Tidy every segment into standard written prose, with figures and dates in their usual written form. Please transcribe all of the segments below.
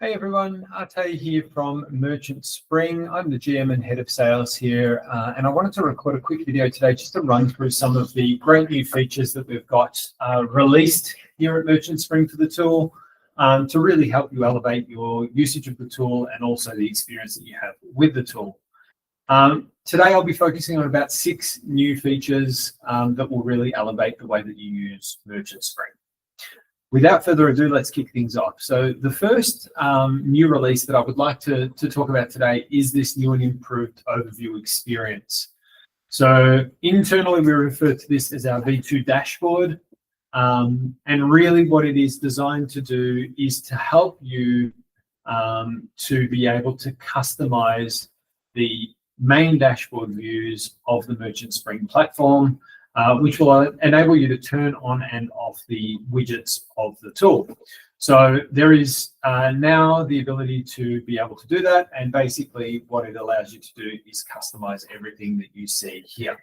Hey everyone, Arte here from Merchant Spring. I'm the GM and Head of Sales here, and I wanted to record a quick video today just to run through some of the great new features that we've got released here at Merchant Spring for the tool to really help you elevate your usage of the tool and also the experience that you have with the tool. Today I'll be focusing on about 6 new features that will really elevate the way that you use Merchant Spring. Without further ado, let's kick things off. So the first new release that I would like to talk about today is this new and improved overview experience. So internally, we refer to this as our V2 dashboard. And really what it is designed to do is to help you to be able to customize the main dashboard views of the Merchant Spring platform, which will enable you to turn on and off the widgets of the tool. So there is now the ability to be able to do that. And basically what it allows you to do is customize everything that you see here.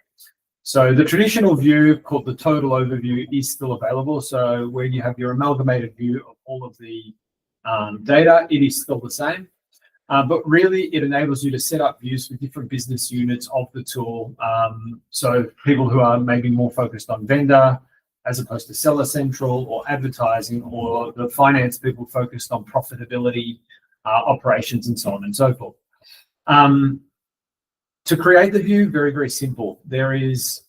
So the traditional view called the total overview is still available. So where you have your amalgamated view of all of the data, it is still the same. But really, it enables you to set up views for different business units of the tool. So people who are maybe more focused on vendor, as opposed to seller central or advertising, or the finance people focused on profitability, operations, and so on and so forth. To create the view, very, very simple. There is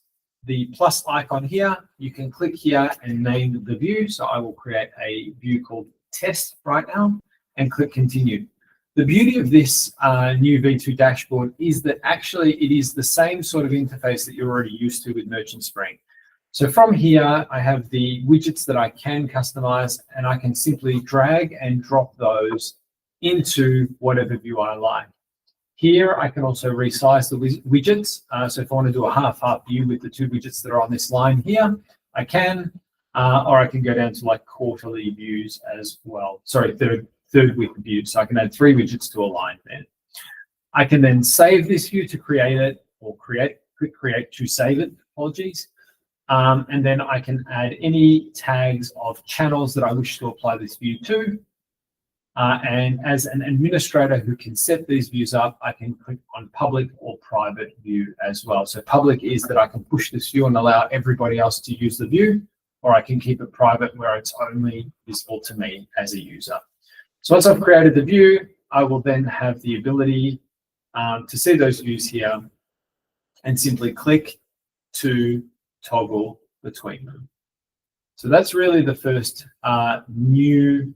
the plus icon here. You can click here and name the view. So I will create a view called test right now and click continue. The beauty of this new V2 dashboard is that actually it is the same sort of interface that you're already used to with Merchant Spring. So from here, I have the widgets that I can customize, and I can simply drag and drop those into whatever view I like. Here, I can also resize the widgets. So if I want to do a half-half view with the 2 widgets that are on this line here, I can, or I can go down to like quarterly views as well. Sorry, third width view, so I can add 3 widgets to a line then. I can then save this view to create it, or click create to save it, apologies. And then I can add any tags of channels that I wish to apply this view to. And as an administrator who can set these views up, I can click on public or private view as well. So public is that I can push this view and allow everybody else to use the view, or I can keep it private where it's only visible to me as a user. So once I've created the view, I will then have the ability to see those views here and simply click to toggle between them. So that's really the first new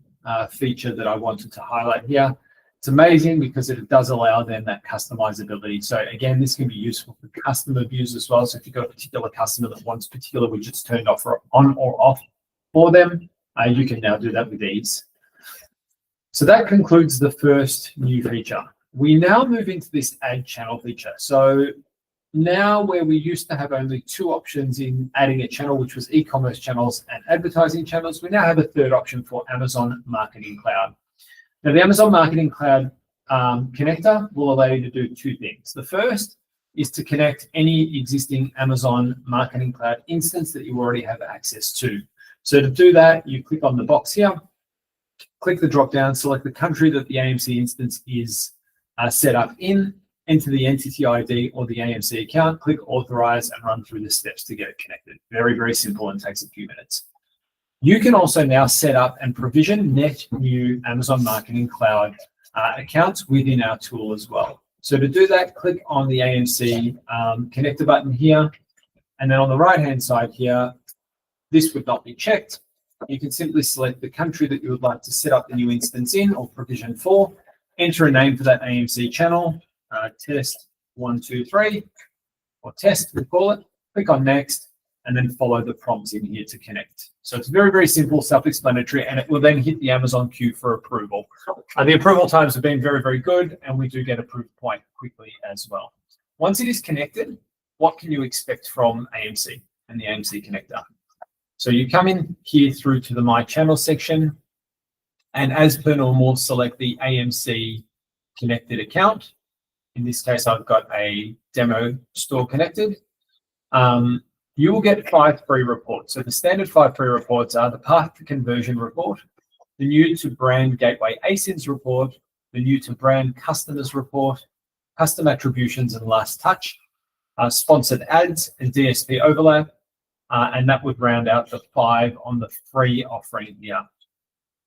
feature that I wanted to highlight here. It's amazing because it does allow then that customizability. So again, this can be useful for customer views as well. So if you've got a particular customer that wants particular widgets turned off or on or off for them, you can now do that with ease. So that concludes the first new feature. We now move into this add channel feature. So now where we used to have only 2 options in adding a channel, which was e-commerce channels and advertising channels, we now have a 3rd option for Amazon Marketing Cloud. Now the Amazon Marketing Cloud connector will allow you to do 2 things. The first is to connect any existing Amazon Marketing Cloud instance that you already have access to. So to do that, you click on the box here, click the drop down, select the country that the AMC instance is set up in, enter the entity ID or the AMC account, click authorize, and run through the steps to get it connected. Very, very simple and takes a few minutes. You can also now set up and provision net new Amazon Marketing Cloud accounts within our tool as well. So to do that, click on the AMC connector button here. And then on the right-hand side here, this would not be checked. You can simply select the country that you would like to set up the new instance in or provision for, enter a name for that AMC channel, test 1, 2, 3, or test, we call it, click on next, and then follow the prompts in here to connect. So it's very, very simple, self-explanatory, and it will then hit the Amazon queue for approval. The approval times have been very, very good, and we do get approved quite quickly as well. Once it is connected, what can you expect from AMC and the AMC connector? So you come in here through to the My Channel section, and as per normal, select the AMC connected account. In this case, I've got a demo store connected. You will get 5 free reports. So the standard 5 free reports are the path to conversion report, the new to brand gateway ASINs report, the new to brand customers report, custom attributions and last touch, sponsored ads and DSP overlap, and that would round out the 5 on the free offering here.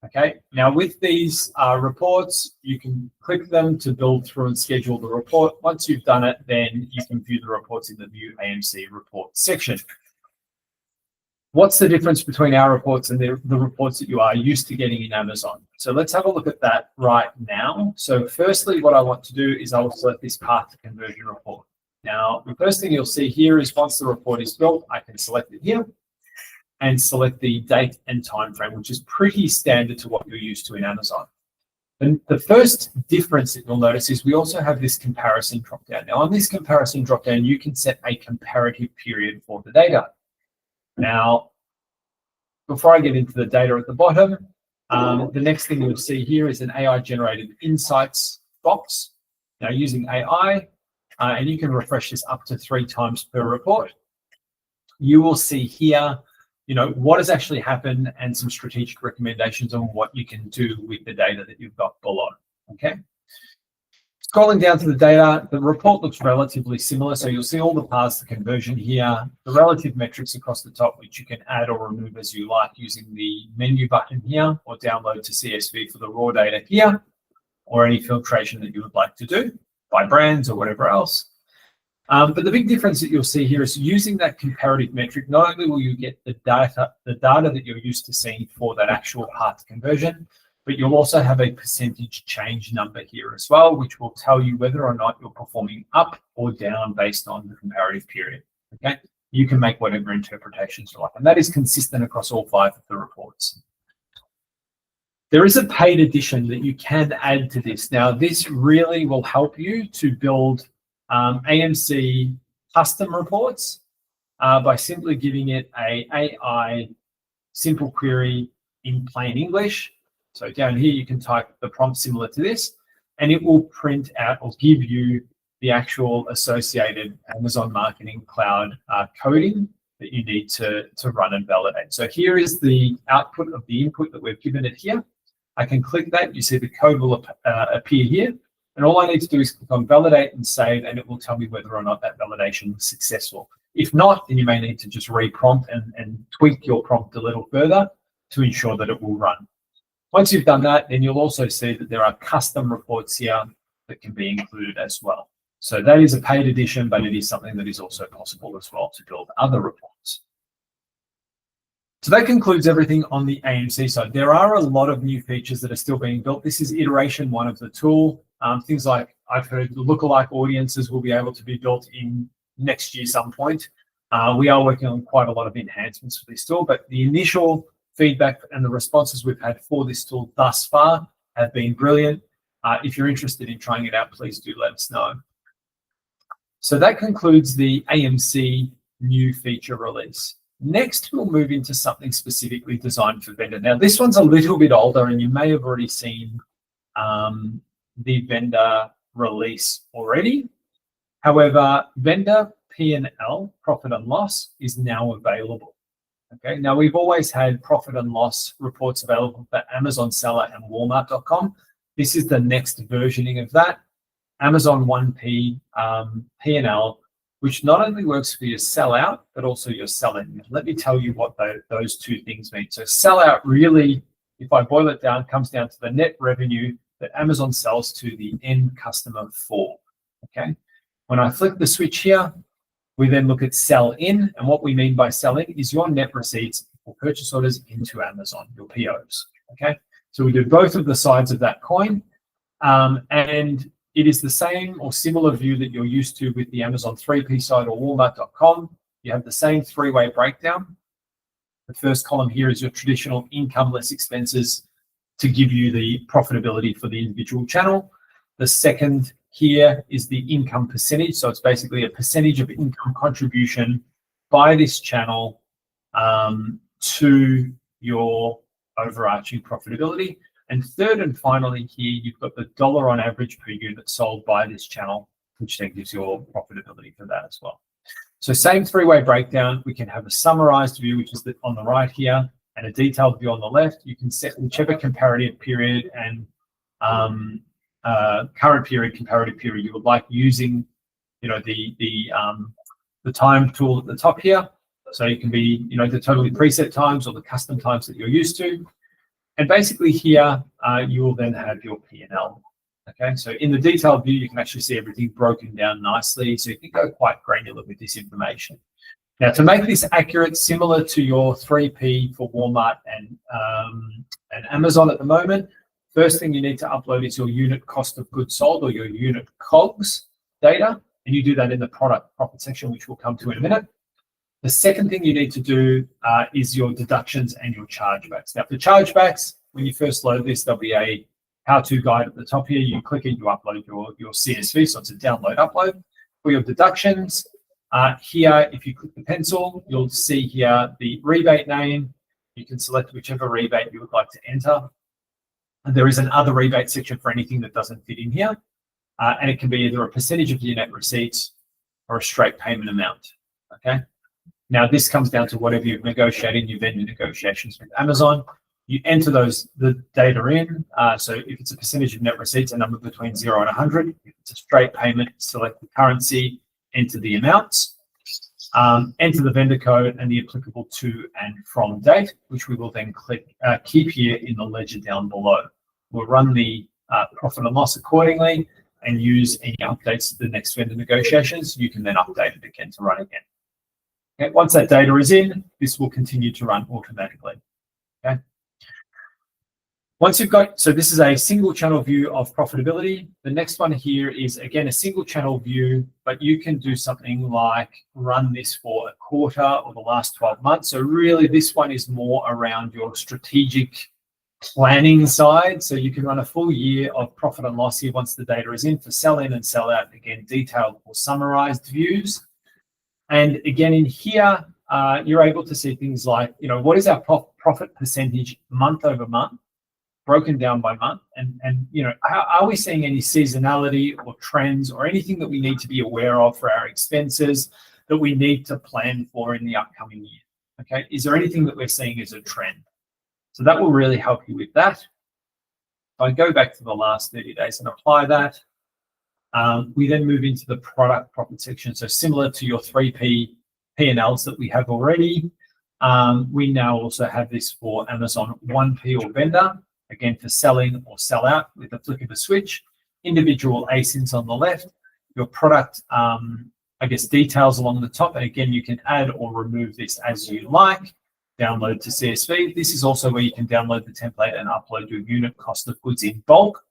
Okay, now with these reports, you can click them to build through and schedule the report. Once you've done it, then you can view the reports in the View AMC Report section. What's the difference between our reports and the reports that you are used to getting in Amazon? So let's have a look at that right now. So firstly, what I want to do is I will select this path to conversion report. Now, the first thing you'll see here is once the report is built, I can select it here and select the date and time frame, which is pretty standard to what you're used to in Amazon. And the first difference that you'll notice is we also have this comparison dropdown. Now, on this comparison dropdown, you can set a comparative period for the data. Now, before I get into the data at the bottom, the next thing you'll see here is an AI-generated insights box. Now, using AI, and you can refresh this up to 3 times per report, you will see here, what has actually happened and some strategic recommendations on what you can do with the data that you've got below. Okay. Scrolling down to the data, the report looks relatively similar. So you'll see all the paths to conversion here, the relative metrics across the top, which you can add or remove as you like using the menu button here, or download to CSV for the raw data here, or any filtration that you would like to do by brands or whatever else. But the big difference that you'll see here is using that comparative metric, not only will you get the data that you're used to seeing for that actual path to conversion, but you'll also have a percentage change number here as well, which will tell you whether or not you're performing up or down based on the comparative period. Okay, you can make whatever interpretations you like, and that is consistent across all 5 of the reports. There is a paid edition that you can add to this. Now, this really will help you to build AMC custom reports by simply giving it a AI simple query in plain English. So down here, you can type the prompt similar to this, and it will print out or give you the actual associated Amazon Marketing Cloud coding that you need to run and validate. So here is the output of the input that we've given it here. I can click that. You see the code will appear here. And all I need to do is click on validate and save, and it will tell me whether or not that validation was successful. If not, then you may need to just re-prompt and tweak your prompt a little further to ensure that it will run. Once you've done that, then you'll also see that there are custom reports here that can be included as well. So that is a paid edition, but it is something that is also possible as well to build other reports. So that concludes everything on the AMC side. There are a lot of new features that are still being built. This is iteration 1 of the tool. Things like I've heard lookalike audiences will be able to be built in next year some point. We are working on quite a lot of enhancements for this tool, but the initial feedback and the responses we've had for this tool thus far have been brilliant. If you're interested in trying it out, please do let us know. So that concludes the AMC new feature release. Next, we'll move into something specifically designed for vendor. Now, this one's a little bit older, and you may have already seen the vendor release already. However, vendor P&L, profit and loss, is now available. Okay, now we've always had profit and loss reports available for Amazon Seller and Walmart.com. This is the next versioning of that. Amazon 1P P&L, which not only works for your sellout, but also your sell-in. Let me tell you what those 2 things mean. So sellout really, if I boil it down, comes down to the net revenue that Amazon sells to the end customer for. Okay, when I flick the switch here, we then look at sell-in, and what we mean by sell-in is your net receipts or purchase orders into Amazon, your POs. Okay, so we do both of the sides of that coin, and it is the same or similar view that you're used to with the Amazon 3P side or Walmart.com. You have the same 3-way breakdown. The first column here is your traditional income less expenses to give you the profitability for the individual channel. The second here is the income percentage. So it's basically a percentage of income contribution by this channel to your overarching profitability. And third and finally here, you've got the dollar on average per unit sold by this channel, which then gives your profitability for that as well. So same 3-way breakdown. We can have a summarized view, which is on the right here. and a detailed view on the left. You can set whichever comparative period and current period, comparative period you would like using, the time tool at the top here. So you can be, the totally preset times or the custom times that you're used to. And basically here, you will then have your P&L. Okay, so in the detailed view, you can actually see everything broken down nicely. So you can go quite granular with this information. Now, to make this accurate, similar to your 3P for Walmart and Amazon at the moment, first thing you need to upload is your unit cost of goods sold or your unit COGS data. And you do that in the product profit section, which we'll come to in a minute. The second thing you need to do is your deductions and your chargebacks. Now, for chargebacks, when you first load this, there'll be a how-to guide at the top here. You click it, you upload your CSV, so it's a download upload. For your deductions, here, if you click the pencil, you'll see here the rebate name. You can select whichever rebate you would like to enter. And there is an other rebate section for anything that doesn't fit in here. And it can be either a percentage of your net receipts or a straight payment amount, okay? Now, this comes down to whatever you've negotiated in your vendor negotiations with Amazon. You enter the data in. So if it's a percentage of net receipts, a number between 0 and 100. If it's a straight payment, select the currency, enter the amounts, enter the vendor code and the applicable to and from date, which we will then keep here in the ledger down below. We'll run the profit and loss accordingly and use any updates to the next vendor negotiations. You can then update it again to run again. Okay, once that data is in, this will continue to run automatically. Okay. Once you've got, so this is a single channel view of profitability. The next one here is, again, a single channel view, but you can do something like run this for a quarter or the last 12 months. So really this one is more around your strategic planning side. So you can run a full year of profit and loss here once the data is in for sell in and sell out, again, detailed or summarized views. And again, in here, you're able to see things like, what is our profit percentage month over month, broken down by month, and are we seeing any seasonality or trends or anything that we need to be aware of for our expenses that we need to plan for in the upcoming year? Okay, is there anything that we're seeing as a trend? So that will really help you with that. If I go back to the last 30 days and apply that, we then move into the product profit section. So similar to your 3P P&Ls that we have already, we now also have this for Amazon 1P or vendor. Again, for sell-in or sell-out with a flick of a switch, individual ASINs on the left, your product, details along the top. And again, you can add or remove this as you like. Download to CSV. This is also where you can download the template and upload your unit cost of goods in bulk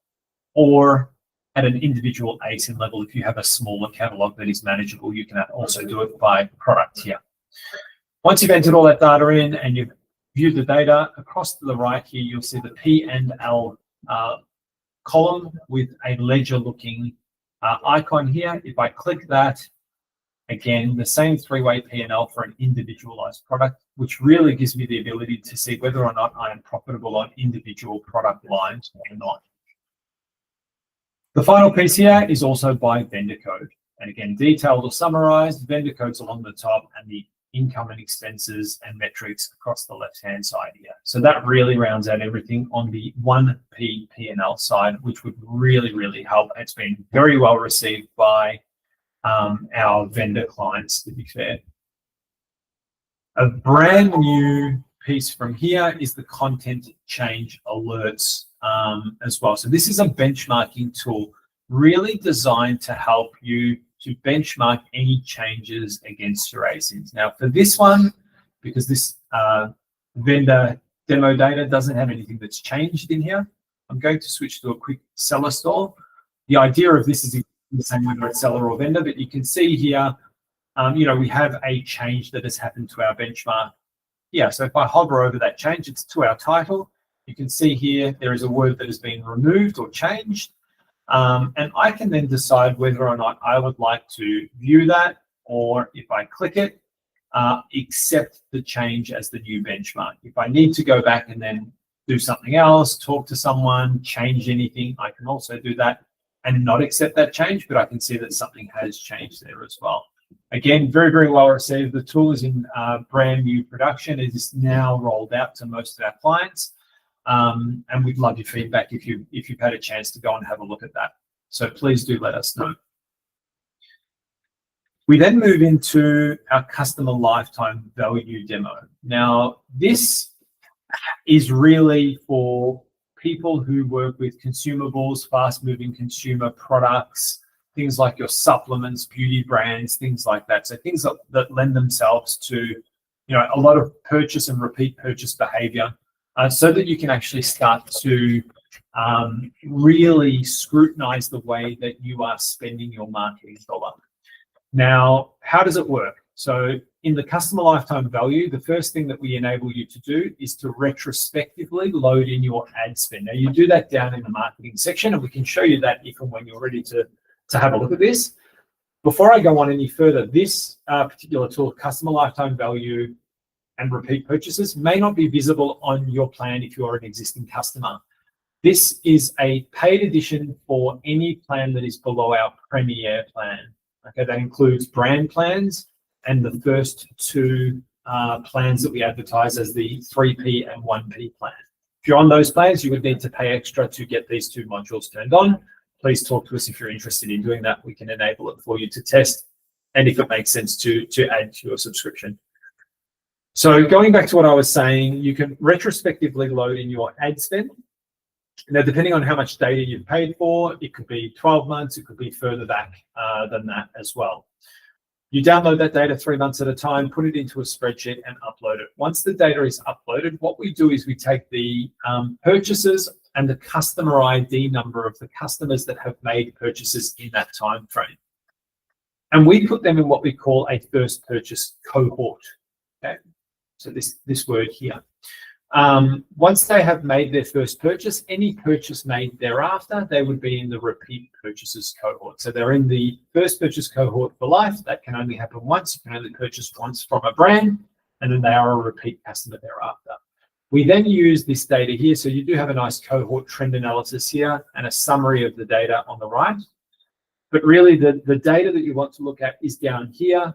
or at an individual ASIN level. If you have a smaller catalog that is manageable, you can also do it by product here. Once you've entered all that data in and you've view the data, across to the right here, you'll see the P&L column with a ledger looking icon here. If I click that, again, the same three-way P&L for an individualized product, which really gives me the ability to see whether or not I am profitable on individual product lines or not. The final piece here is also by vendor code. And again, detailed or summarized, vendor codes along the top and the income and expenses and metrics across the left-hand side here. So that really rounds out everything on the 1P P&L side, which would really, really help. It's been very well received by our vendor clients, to be fair. A brand new piece from here is the content change alerts as well. So this is a benchmarking tool really designed to help you to benchmark any changes against your ASINs. Now for this one, because this vendor demo data doesn't have anything that's changed in here, I'm going to switch to a quick seller store. The idea of this is the same whether it's seller or vendor, but you can see here, we have a change that has happened to our benchmark. Yeah, so if I hover over that change, it's to our title. You can see here, there is a word that has been removed or changed. And I can then decide whether or not I would like to view that, or if I click it, accept the change as the new benchmark. If I need to go back and then do something else, talk to someone, change anything, I can also do that and not accept that change, but I can see that something has changed there as well. Again, very, very well received. The tool is in brand new production. It is now rolled out to most of our clients. And we'd love your feedback if you've had a chance to go and have a look at that. So please do let us know. We then move into our customer lifetime value demo. Now, this is really for people who work with consumables, fast-moving consumer products, things like your supplements, beauty brands, things like that. So things that lend themselves to, a lot of purchase and repeat purchase behavior, so that you can actually start to really scrutinize the way that you are spending your marketing dollar. Now, how does it work? So in the customer lifetime value, the first thing that we enable you to do is to retrospectively load in your ad spend. Now, you do that down in the marketing section, and we can show you that if and when you're ready to have a look at this. Before I go on any further, this particular tool, customer lifetime value and repeat purchases, may not be visible on your plan if you're an existing customer. This is a paid edition for any plan that is below our Premier plan. Okay, that includes brand plans and the first two plans that we advertise as the 3P and 1P plan. If you're on those plans, you would need to pay extra to get these two modules turned on. Please talk to us if you're interested in doing that. We can enable it for you to test, and if it makes sense to add to your subscription. So going back to what I was saying, you can retrospectively load in your ad spend. Now, depending on how much data you've paid for, it could be 12 months, it could be further back than that as well. You download that data 3 months at a time, put it into a spreadsheet and upload it. Once the data is uploaded, what we do is we take the purchases and the customer ID number of the customers that have made purchases in that time frame. And we put them in what we call a first purchase cohort. Okay? So this word here. Once they have made their first purchase, any purchase made thereafter, they would be in the repeat purchases cohort. So they're in the first purchase cohort for life. That can only happen once. You can only purchase once from a brand, and then they are a repeat customer thereafter. We then use this data here. So you do have a nice cohort trend analysis here and a summary of the data on the right. But really the data that you want to look at is down here,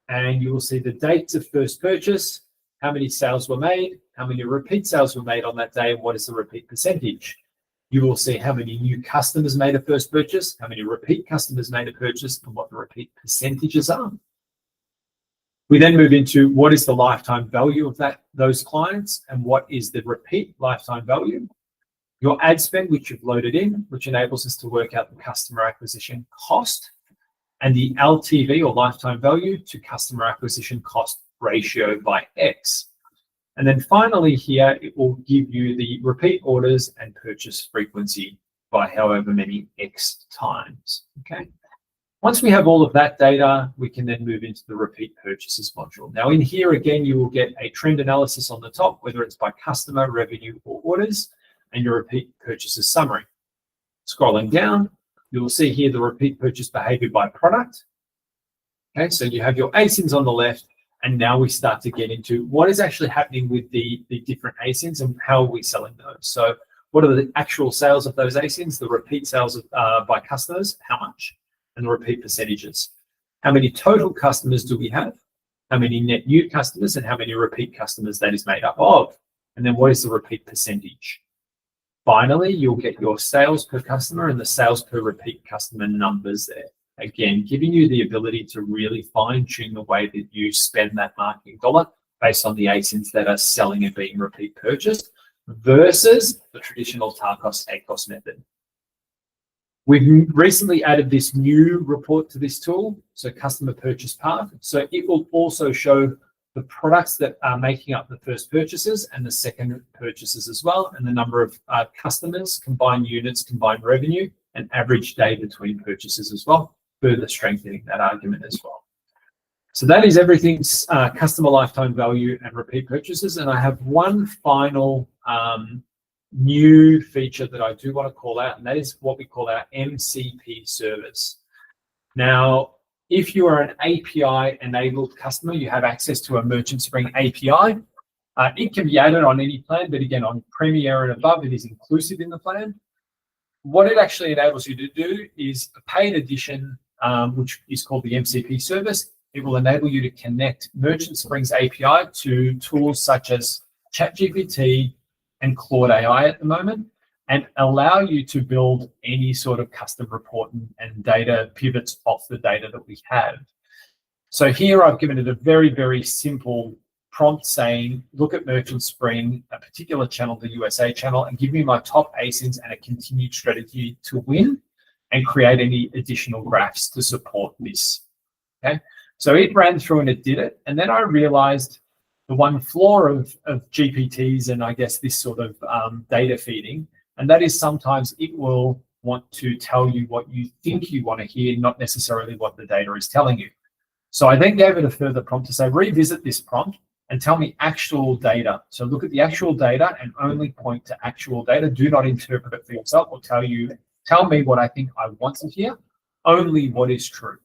and you will see the dates of first purchase, how many sales were made, how many repeat sales were made on that day, and what is the repeat percentage. You will see how many new customers made a first purchase, how many repeat customers made a purchase, and what the repeat percentages are. We then move into what is the lifetime value of those clients and what is the repeat lifetime value. Your ad spend, which you've loaded in, which enables us to work out the customer acquisition cost, and the LTV or lifetime value to customer acquisition cost ratio by X. And then finally here, it will give you the repeat orders and purchase frequency by however many X times, okay? Once we have all of that data, we can then move into the repeat purchases module. Now in here, again, you will get a trend analysis on the top, whether it's by customer, revenue, or orders, and your repeat purchases summary. Scrolling down, you will see here the repeat purchase behavior by product. Okay, so you have your ASINs on the left, and now we start to get into what is actually happening with the different ASINs and how are we selling those. So what are the actual sales of those ASINs, the repeat sales by customers, how much, and the repeat percentages. How many total customers do we have? How many net new customers and how many repeat customers that is made up of? And then what is the repeat percentage? Finally, you'll get your sales per customer and the sales per repeat customer numbers there. Again, giving you the ability to really fine-tune the way that you spend that marketing dollar based on the ASINs that are selling and being repeat purchased versus the traditional TARCOS ACOS method. We've recently added this new report to this tool, so customer purchase path. So it will also show the products that are making up the first purchases and the second purchases as well, and the number of customers, combined units, combined revenue, and average day between purchases as well, further strengthening that argument as well. So that is everything's customer lifetime value and repeat purchases. And I have one final new feature that I do want to call out, and that is what we call our MCP service. Now, if you are an API-enabled customer, you have access to a Merchant Spring API. It can be added on any plan, but again, on Premier and above, it is inclusive in the plan. What it actually enables you to do is a paid edition, which is called the MCP service. it will enable you to connect Merchant Spring's API to tools such as ChatGPT and Claude AI at the moment, and allow you to build any sort of custom report and data pivots off the data that we have. So here I've given it a very, very simple prompt saying, look at Merchant Spring, a particular channel, the USA channel, and give me my top ASINs and a continued strategy to win, and create any additional graphs to support this. Okay, so it ran through and it did it. And then I realized the one flaw of GPTs and I guess this sort of data feeding, and that is sometimes it will want to tell you what you think you want to hear, not necessarily what the data is telling you. So I then gave it a further prompt to say, revisit this prompt and tell me actual data. So look at the actual data and only point to actual data. Do not interpret it for yourself or tell me what I think I want to hear, only what is true.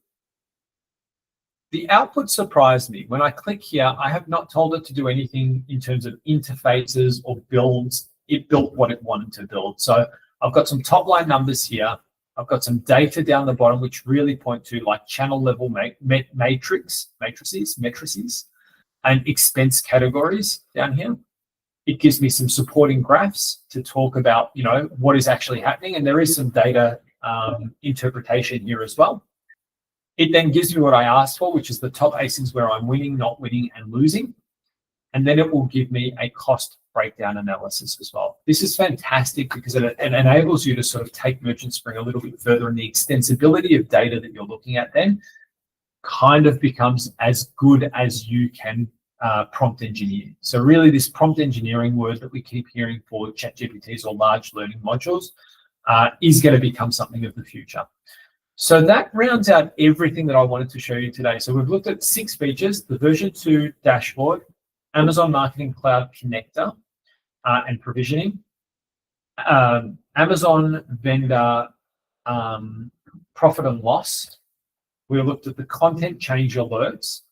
The output surprised me. When I click here, I have not told it to do anything in terms of interfaces or builds. It built what it wanted to build. So I've got some top line numbers here. I've got some data down the bottom, which really point to like channel level matrices, and expense categories down here. It gives me some supporting graphs to talk about, what is actually happening. And there is some data interpretation here as well. It then gives me what I asked for, which is the top ASINs where I'm winning, not winning, and losing. And then it will give me a cost breakdown analysis as well. This is fantastic because it enables you to sort of take Merchant Spring a little bit further, and the extensibility of data that you're looking at then kind of becomes as good as you can prompt engineer. So really this prompt engineering word that we keep hearing for ChatGPTs or large learning modules is going to become something of the future. So that rounds out everything that I wanted to show you today. So we've looked at 6 features: the version 2 dashboard, Amazon Marketing Cloud connector and provisioning, Amazon vendor profit and loss. We looked at the content change alerts,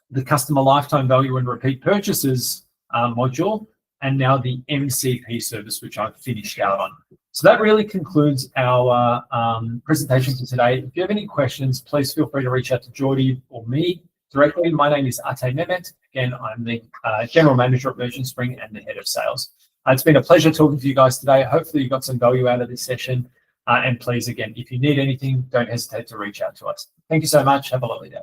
the customer lifetime value and repeat purchases module, and now the MCP service, which I've finished out on. So that really concludes our presentation for today. If you have any questions, please feel free to reach out to Geordie or me directly. My name is Ate Mehmet. Again, I'm the General Manager at Merchant Spring and the Head of Sales. It's been a pleasure talking to you guys today. Hopefully you got some value out of this session. And please, again, if you need anything, don't hesitate to reach out to us. Thank you so much. Have a lovely day.